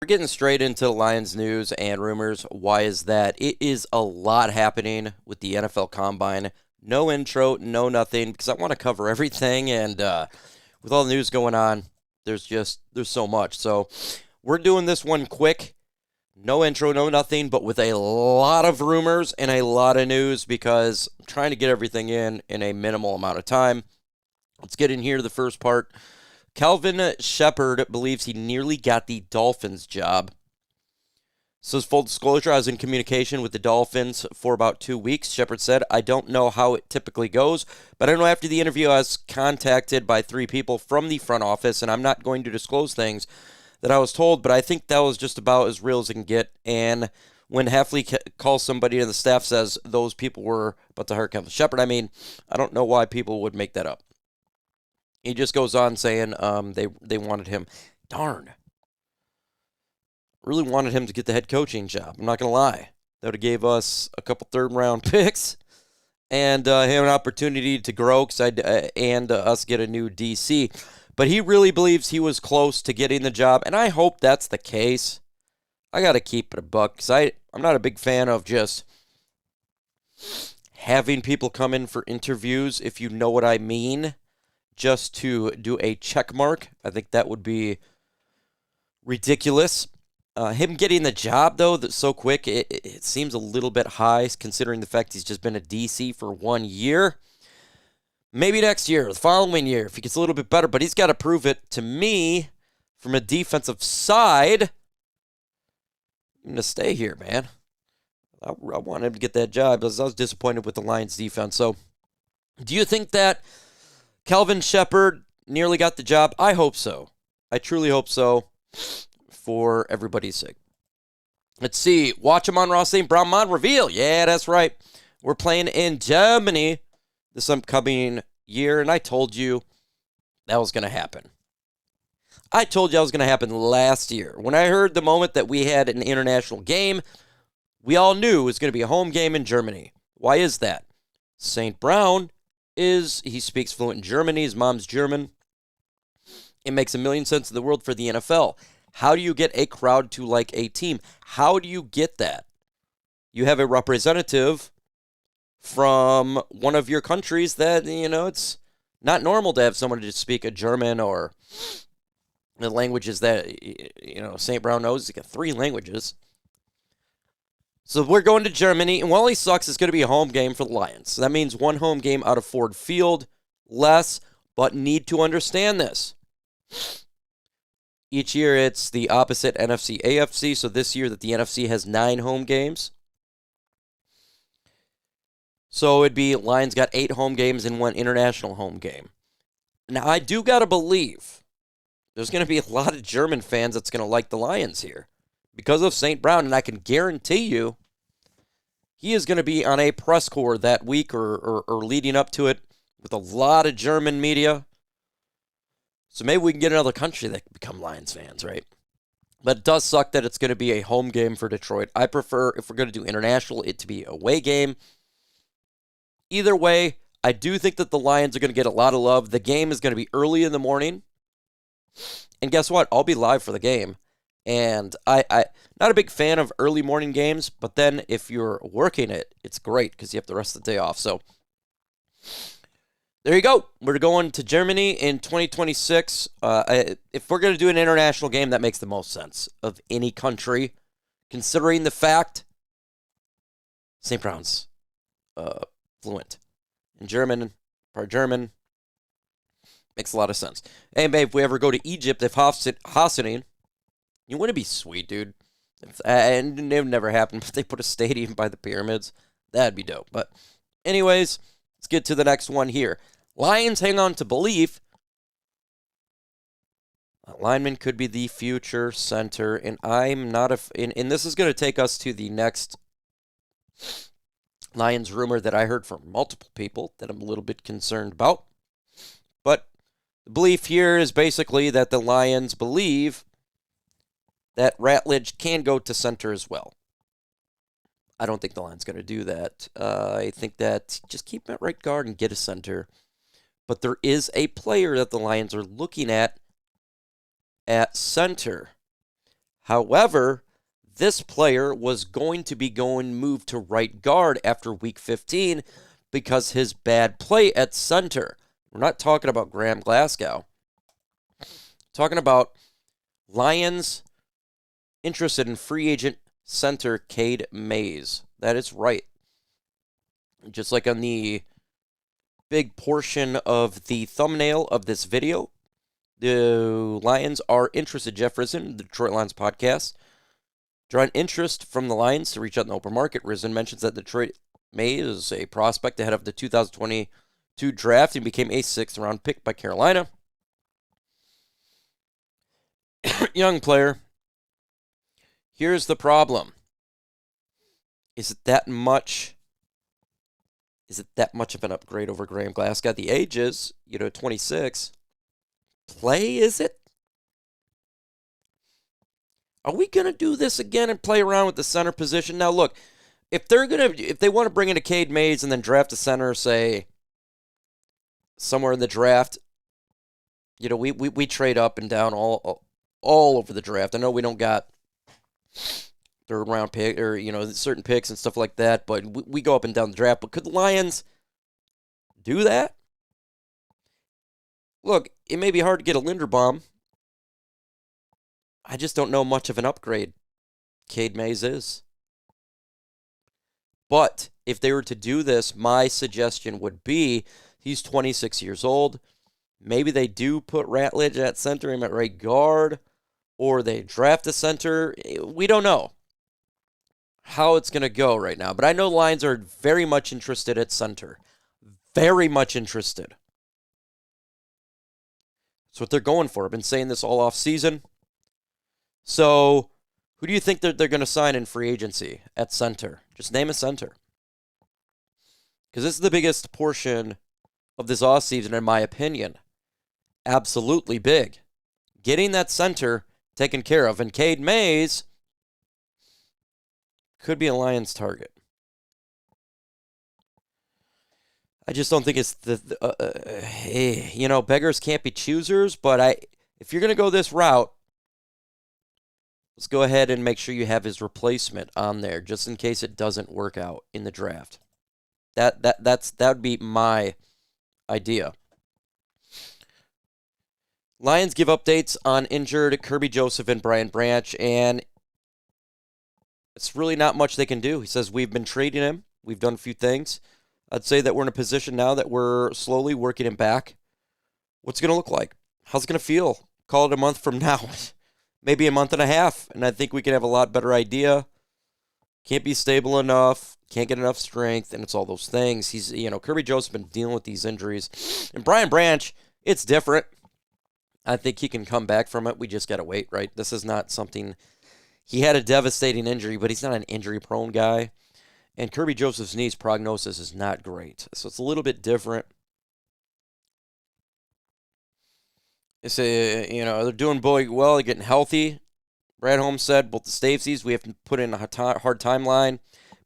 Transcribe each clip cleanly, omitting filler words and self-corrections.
We're getting straight into the Lions news and rumors. Why is that? It is a lot happening with the NFL Combine. No intro, no nothing, because I want to cover everything. And with all the news going on, there's so much. So we're doing this one quick. No intro, no nothing, but with a lot of rumors and a lot of news because I'm trying to get everything in a minimal amount of time. Let's get in here to the first part. Kelvin Sheppard believes he nearly got the Dolphins job. So, full disclosure, I was in communication with the Dolphins for about 2 weeks. Sheppard said, I don't know how it typically goes, but I know after the interview I was contacted by 3 people from the front office, and I'm not going to disclose things that I was told, but I think that was just about as real as it can get. And when Heffley calls somebody and the staff says those people were about to hire Kelvin Sheppard, I mean, I don't know why people would make that up. He just goes on saying they wanted him. Darn. Really wanted him to get the head coaching job. I'm not going to lie. That would have gave us a couple third-round picks and him an opportunity to grow and us get a new DC. But he really believes he was close to getting the job, and I hope that's the case. I got to keep it a buck because I'm not a big fan of just having people come in for interviews, if you know what I mean, just to do a check mark. I think that would be ridiculous. Him getting the job, though, that's so quick, it seems a little bit high considering the fact he's just been a DC for 1 year. Maybe next year, the following year, if he gets a little bit better, but he's got to prove it to me from a defensive side. I'm going to stay here, man. I want him to get that job because I was disappointed with the Lions defense. So, do you think that Kelvin Sheppard nearly got the job? I hope so. I truly hope so for everybody's sake. Let's see. Watch Amon-Ra St. Brown Mod reveal. Yeah, that's right. We're playing in Germany this upcoming year, and I told you that was going to happen. I told you that was going to happen last year. When I heard the moment that we had an international game, we all knew it was going to be a home game in Germany. Why is that? St. Brown he speaks fluent German. His mom's German. It makes a million sense in the world for the NFL. How do you get a crowd to like a team? How do you get that? You have a representative from one of your countries that, it's not normal to have someone to speak a German or the languages that, St. Brown knows. He's got 3 languages. So we're going to Germany, and while he sucks, it's going to be a home game for the Lions. So that means 1 home game out of Ford Field, less, but need to understand this. Each year it's the opposite NFC, AFC, so this year that the NFC has 9 home games. So it'd be Lions got 8 home games and 1 international home game. Now, I do got to believe there's going to be a lot of German fans that's going to like the Lions here because of St. Brown, and I can guarantee you he is going to be on a press corps that week or leading up to it with a lot of German media. So maybe we can get another country that can become Lions fans, right? But it does suck that it's going to be a home game for Detroit. I prefer, if we're going to do international, it to be a away game. Either way, I do think that the Lions are going to get a lot of love. The game is going to be early in the morning. And guess what? I'll be live for the game. And I not a big fan of early morning games, but then if you're working it, it's great because you have the rest of the day off. So there you go. We're going to Germany in 2026. If we're going to do an international game, that makes the most sense of any country, considering the fact St. Brown's fluent in German, part German. Makes a lot of sense. Hey, babe, if we ever go to Egypt, if Hassanin, you wouldn't be sweet, dude. And it would never happen, but they put a stadium by the pyramids. That'd be dope. But anyways, let's get to the next one here. Lions hang on to belief lineman could be the future center, and I'm not and this is going to take us to the next Lions rumor that I heard from multiple people that I'm a little bit concerned about. But the belief here is basically that the Lions believe that Ratledge can go to center as well. I don't think the Lions going to do that. I think that just keep him at right guard and get a center. But there is a player that the Lions are looking at center. However, this player was going to be moved to right guard after week 15 because his bad play at center. We're not talking about Graham Glasgow. We're talking about Lions interested in free agent center Cade Mays. That is right. Just like on the big portion of the thumbnail of this video, the Lions are interested. Jeff Risen, the Detroit Lions podcast, drawing interest from the Lions to reach out in the open market. Risen mentions that Detroit Mays is a prospect ahead of the 2022 draft and became a 6th-round pick by Carolina. Young player. Here's the problem. Is it that much of an upgrade over Graham Glasgow? The age is, 26. Play, is it? Are we going to do this again and play around with the center position? Now, look, if they want to bring in a Cade Mays and then draft a center, say, somewhere in the draft, we trade up and down all over the draft. I know we don't got third-round pick or, certain picks and stuff like that, but we go up and down the draft. But could the Lions do that? Look, it may be hard to get a Linderbaum. I just don't know much of an upgrade Cade Mays is. But if they were to do this, my suggestion would be he's 26 years old. Maybe they do put Ratledge at center, him at right guard, or they draft a center. We don't know how it's going to go right now. But I know Lions are very much interested at center. Very much interested. That's what they're going for. I've been saying this all off season. So, who do you think they're going to sign in free agency at center? Just name a center. Because this is the biggest portion of this offseason, in my opinion. Absolutely big. Getting that center taken care of. And Cade Mays could be a Lions target. I just don't think it's beggars can't be choosers, but if you're going to go this route, let's go ahead and make sure you have his replacement on there, just in case it doesn't work out in the draft. That would be my idea. Lions give updates on injured Kerby Joseph and Brian Branch, and it's really not much they can do. He says, we've been trading him. We've done a few things. I'd say that we're in a position now that we're slowly working him back. What's it going to look like? How's it going to feel? Call it a month from now. Maybe a month and a half, and I think we can have a lot better idea. Can't be stable enough, can't get enough strength, and it's all those things. He's, Kerby Joseph's been dealing with these injuries. And Brian Branch, it's different. I think he can come back from it. We just got to wait, right? This is not something... He had a devastating injury, but he's not an injury-prone guy. And Kerby Joseph's knees prognosis is not great. So it's a little bit different. It's they're doing well, they're getting healthy. Brad Holmes said, both the Stavesees, we have to put in a hard timeline.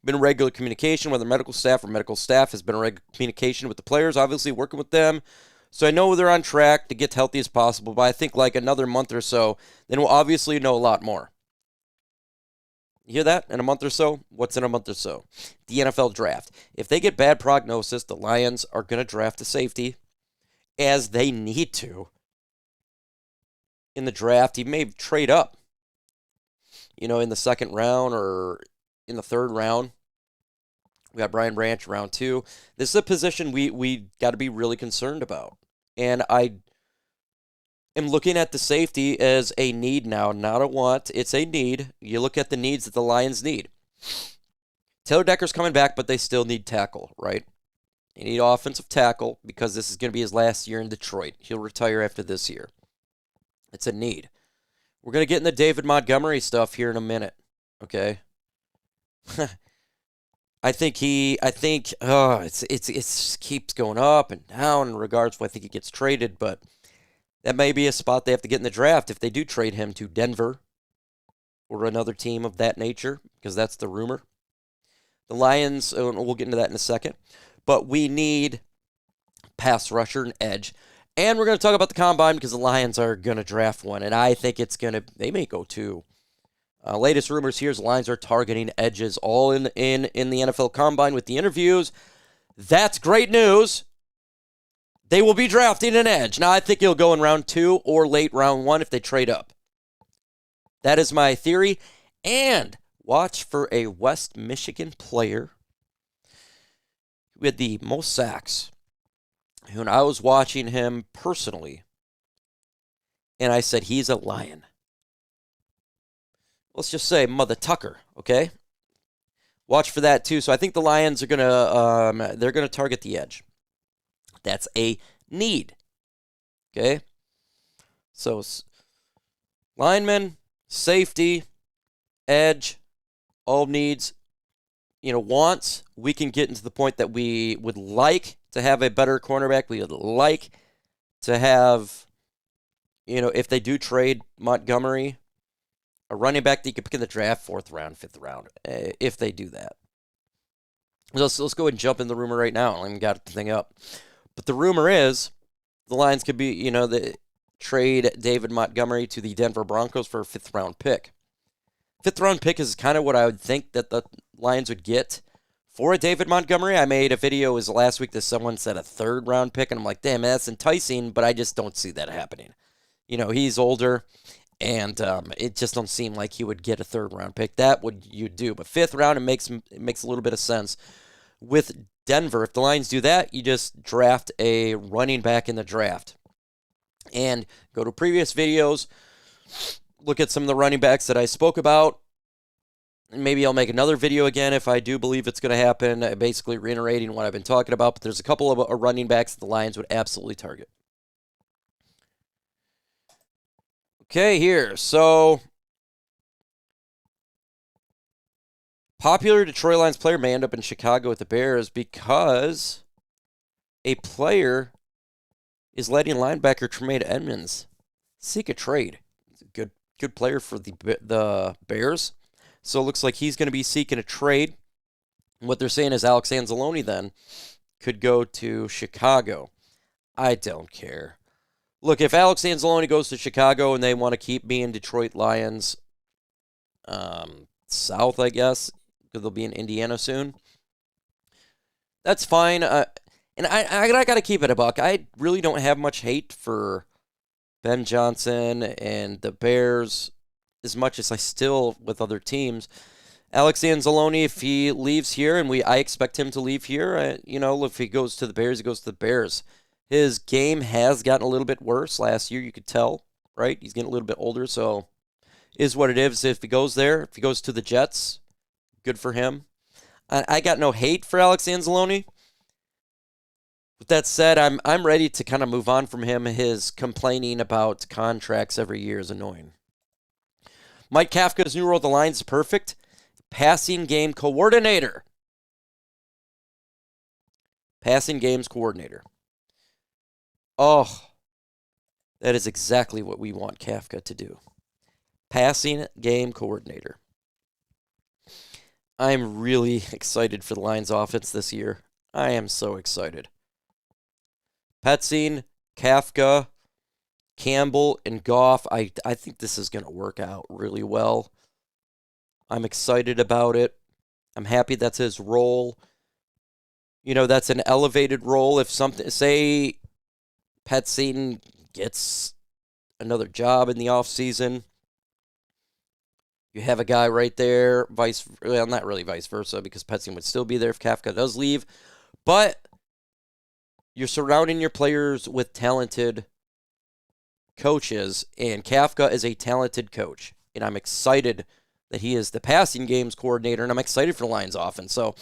Been in regular communication with the medical staff, or medical staff has been in regular communication with the players, obviously working with them. So I know they're on track to get as healthy as possible, but I think like another month or so, then we'll obviously know a lot more. You hear that? In a month or so? What's in a month or so? The NFL draft. If they get bad prognosis, the Lions are going to draft a safety, as they need to. In the draft, he may trade up, in the second round or in the third round. We got Brian Branch round 2. This is a position we got to be really concerned about. And I am looking at the safety as a need now, not a want. It's a need. You look at the needs that the Lions need. Taylor Decker's coming back, but they still need tackle, right? They need offensive tackle because this is going to be his last year in Detroit. He'll retire after this year. It's a need. We're going to get in the David Montgomery stuff here in a minute, okay? I think it keeps going up and down in regards to I think he gets traded, but that may be a spot they have to get in the draft if they do trade him to Denver or another team of that nature, because that's the rumor. The Lions, we'll get into that in a second, but we need pass rusher and edge. And we're going to talk about the combine because the Lions are going to draft one, and I think they may go 2. Latest rumors here is the Lions are targeting edges all in the NFL Combine with the interviews. That's great news. They will be drafting an edge. Now, I think he'll go in round 2 or late round 1 if they trade up. That is my theory. And watch for a West Michigan player with the most sacks. When I was watching him personally, and I said, he's a Lion. Let's just say Mother Tucker, okay? Watch for that too. So I think the Lions are they're gonna target the edge. That's a need, okay? So lineman, safety, edge, all needs, wants. We can get into the point that we would like to have a better cornerback. We would like to have, if they do trade Montgomery, a running back that you could pick in the draft, 4th round, 5th round, if they do that. Let's go ahead and jump in the rumor right now. I haven't got the thing up. But the rumor is the Lions could be, the trade David Montgomery to the Denver Broncos for a 5th round pick. 5th round pick is kind of what I would think that the Lions would get for a David Montgomery. I made a video last week that someone said a 3rd round pick, and I'm like, damn, that's enticing, but I just don't see that happening. He's older. And it just don't seem like he would get a 3rd round pick. That would you do. But 5th round, it makes a little bit of sense. With Denver, if the Lions do that, you just draft a running back in the draft. And go to previous videos, look at some of the running backs that I spoke about. Maybe I'll make another video again if I do believe it's going to happen, basically reiterating what I've been talking about. But there's a couple of running backs that the Lions would absolutely target. Okay, here. So, popular Detroit Lions player may end up in Chicago with the Bears because a player is letting linebacker Tremaine Edmonds seek a trade. He's a good player for the Bears. So it looks like he's going to be seeking a trade. And what they're saying is Alex Anzalone then could go to Chicago. I don't care. Look, if Alex Anzalone goes to Chicago and they want to keep being Detroit Lions South, I guess, because they'll be in Indiana soon, that's fine. And I got to keep it a buck. I really don't have much hate for Ben Johnson and the Bears as much as I still with other teams. Alex Anzalone, if he leaves here, and I expect him to leave here, if he goes to the Bears, he goes to the Bears. His game has gotten a little bit worse last year. You could tell, right? He's getting a little bit older, so is what it is. If he goes there, if he goes to the Jets, good for him. I got no hate for Alex Anzalone. With that said, I'm ready to kind of move on from him. His complaining about contracts every year is annoying. Mike Kafka's new role at the Lions is perfect. Passing game coordinator. Passing games coordinator. Oh, that is exactly what we want Kafka to do. Passing game coordinator. I'm really excited for the Lions offense this year. I am so excited. Petzing, Kafka, Campbell, and Goff. I think this is going to work out really well. I'm excited about it. I'm happy that's his role. That's an elevated role. If say Petzing gets another job in the offseason, you have a guy right there, not really vice versa, because Petzing would still be there if Kafka does leave. But you're surrounding your players with talented coaches, and Kafka is a talented coach. And I'm excited that he is the passing games coordinator, and I'm excited for the Lions offense. So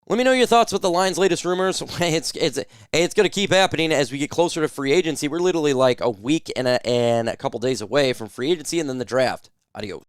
let me know your thoughts with the Lions' latest rumors. It's going to keep happening as we get closer to free agency. We're literally like a week and a couple days away from free agency and then the draft. Adios.